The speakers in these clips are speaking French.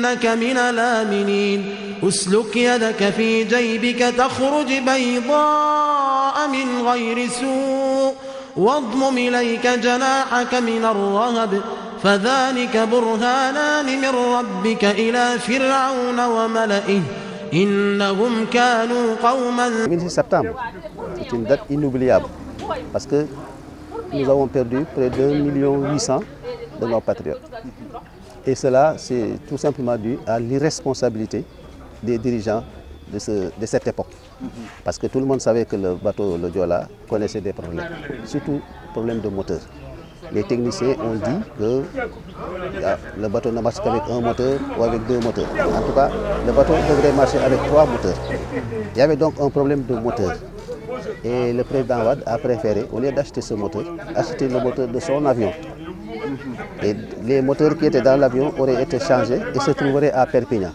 إنك من الآمنين أسلك يدك في جيبك تخرج بيضاء من غير سوء واضمم إليك جناحك من الرهب فذلك برهانان من ربك إلى فرعون وملئه إنهم كانوا قوما. 26 septembre, c'est une date inoubliable parce que nous avons perdu près d'1,8 million de nos patriotes. Et cela, c'est tout simplement dû à l'irresponsabilité des dirigeants de cette époque. Parce que tout le monde savait que le bateau, le Joola, connaissait des problèmes, surtout problèmes de moteur. Les techniciens ont dit que le bateau ne marche qu'avec un moteur ou avec 2 moteurs. En tout cas, le bateau devrait marcher avec 3 moteurs. Il y avait donc un problème de moteur. Et le président Wade a préféré, au lieu d'acheter ce moteur, acheter le moteur de son avion. Et les moteurs qui étaient dans l'avion auraient été changés et se trouveraient à Perpignan.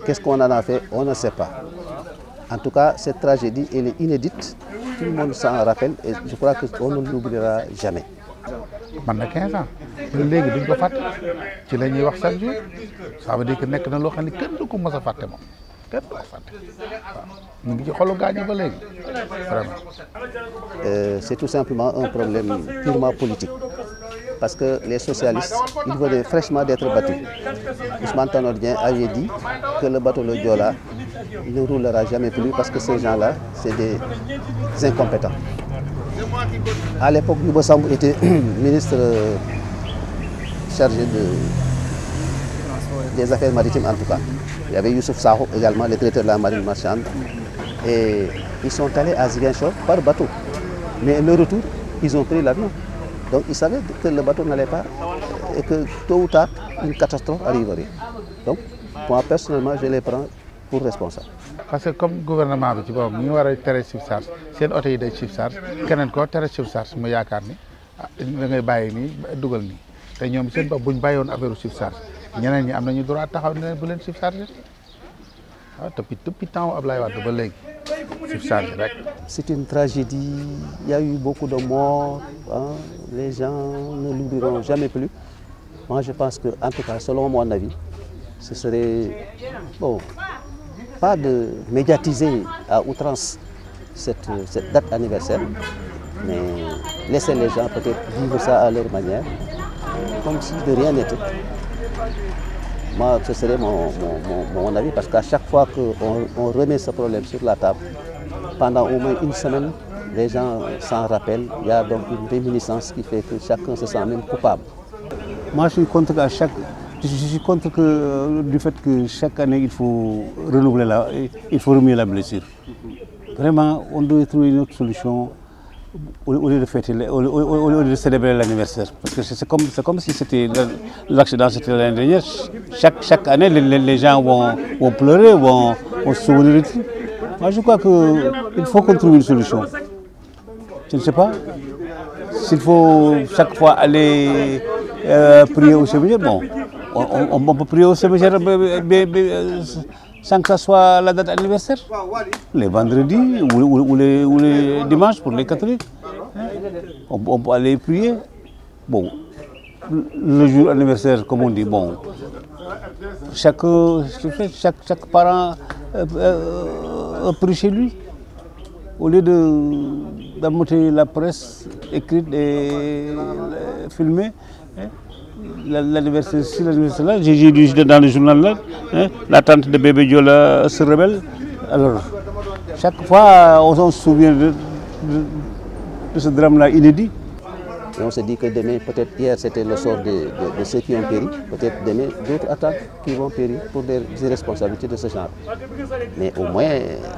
Qu'est-ce qu'on en a fait? On ne sait pas. En tout cas, cette tragédie, elle est inédite. Tout le monde s'en rappelle et je crois qu'on ne l'oubliera jamais. Man na 15 ans léegi duñ ko fàtte ci la ñuy wax chaque jour ça veut dire que nekk na loo xam ne kenn du ko mës a fàtte moom kenn du ko fàtte waaw ñu ngi ci xolu gaañu ba léegi vraiment. C'est tout simplement un problème purement politique parce que les socialistes ils venaient fraîchement d'être battus. Ousmane Tanor Dieng avait dit que le bateau le Joola ne roulera jamais plus parce que ces gens-là c'est des incompétents. À l'époque, Yuba Sambou était ministre chargé des affaires maritimes en tout cas. Il y avait Youssouf Sakho également, le directeur de la marine marchande. Et ils sont allés à Ziguinchor par bateau. Mais le retour, ils ont pris l'avion. Donc ils savaient que le bateau n'allait pas et que tôt ou tard, une catastrophe arriverait. Donc moi personnellement, je les prends pour responsable. Parce que comme gouvernement bi ci boppam ñu war a tere surcharge seen oto yi day surcharge keneen koo tere surcharge mu yaakaar ni da ngay bàyyi nii dugal nii te ñoom seen bopp bu ñu bàyyoon affaire surcharge ñeneen ñi am nañu droit taxaw ne bu leen surcharge waaw depuis temps Abdoulaye Wade ba léegi surcharge rek. C'est une tragédie, il y a eu beaucoup de morts, hein? Les gens ne l'oublieront jamais plus. Moi je pense que, en tout cas, selon mon avis, ce serait bon. Pas de médiatiser à outrance cette date anniversaire, mais laisser les gens peut-être vivre ça à leur manière, comme si de rien n'était. Moi, ce serait mon avis, parce qu'à chaque fois qu'on remet ce problème sur la table, pendant au moins une semaine, les gens s'en rappellent. Il y a donc une réminiscence qui fait que chacun se sent même coupable. Moi, je suis contre du fait que chaque année il faut renouveler il faut remuer la blessure. Vraiment, on doit trouver une autre solution au lieu de fêter, au lieu de célébrer l'anniversaire. Parce que c'est comme si c'était l'accident c'était l'année dernière. Chaque année, les gens vont pleurer, vont se souvenir de tout. Moi, je crois qu'il faut qu'on trouve une solution. Je ne sais pas s'il faut chaque fois aller prier au cimetière. Bon, on peut prier au cimetière sans que ça soit la date anniversaire. Les vendredis ou les dimanches pour les catholiques. On peut aller prier. Bon, le jour anniversaire, comme on dit, bon, chaque parent prie chez lui. Au lieu d'amener la presse écrite et filmée, l'anniversaire là, j'ai lu dans le journal là, la tante de bébé Joola se rebelle. Alors, chaque fois, on se souvient de ce drame-là inédit. Et on se dit que demain, peut-être hier c'était le sort de ceux qui ont péri, peut-être demain d'autres attaques qui vont périr pour des irresponsabilités de ce genre. Mais au moins,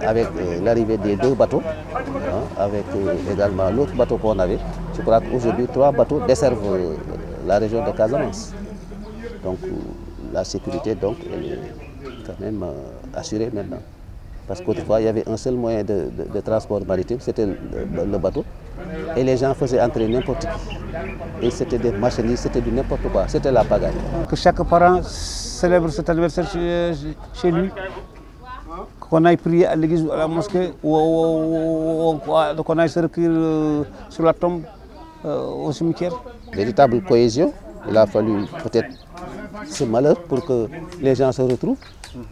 avec l'arrivée des 2 bateaux, hein, avec également l'autre bateau qu'on avait, je crois qu'aujourd'hui 3 bateaux desservent la région de Casamance. Donc la sécurité donc, elle est quand même assurée maintenant. Parce qu'autrefois, il y avait un seul moyen de transport maritime, c'était le bateau. Et les gens faisaient entrer n'importe qui. Et c'était des marchandises, c'était du n'importe quoi, c'était la pagaille. Que chaque parent célèbre cet anniversaire chez lui, qu'on aille prier à l'église ou à la mosquée, ou qu'on aille se recueillir sur la tombe au cimetière. Véritable cohésion, il a fallu peut-être ce malheur pour que les gens se retrouvent.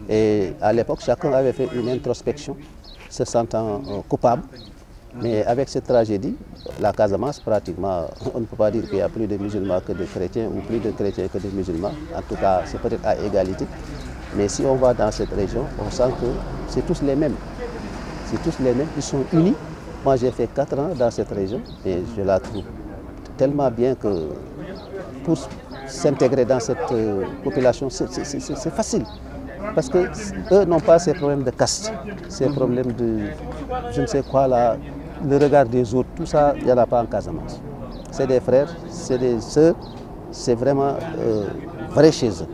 Et à l'époque, chacun avait fait une introspection, se sentant coupable. Mais avec cette tragédie, la Casamance, pratiquement, on ne peut pas dire qu'il y a plus de musulmans que de chrétiens ou plus de chrétiens que de musulmans. En tout cas, c'est peut-être à égalité. Mais si on va dans cette région, on sent que c'est tous les mêmes. C'est tous les mêmes, ils sont unis. Moi, j'ai fait 4 ans dans cette région et je la trouve tellement bien que pour s'intégrer dans cette population, c'est facile. Parce qu'eux n'ont pas ces problèmes de caste, ces problèmes de, je ne sais quoi, là, le regard des autres, tout ça, il n'y en a pas en Casamance. C'est des frères, c'est des sœurs, c'est vraiment vrai chez eux.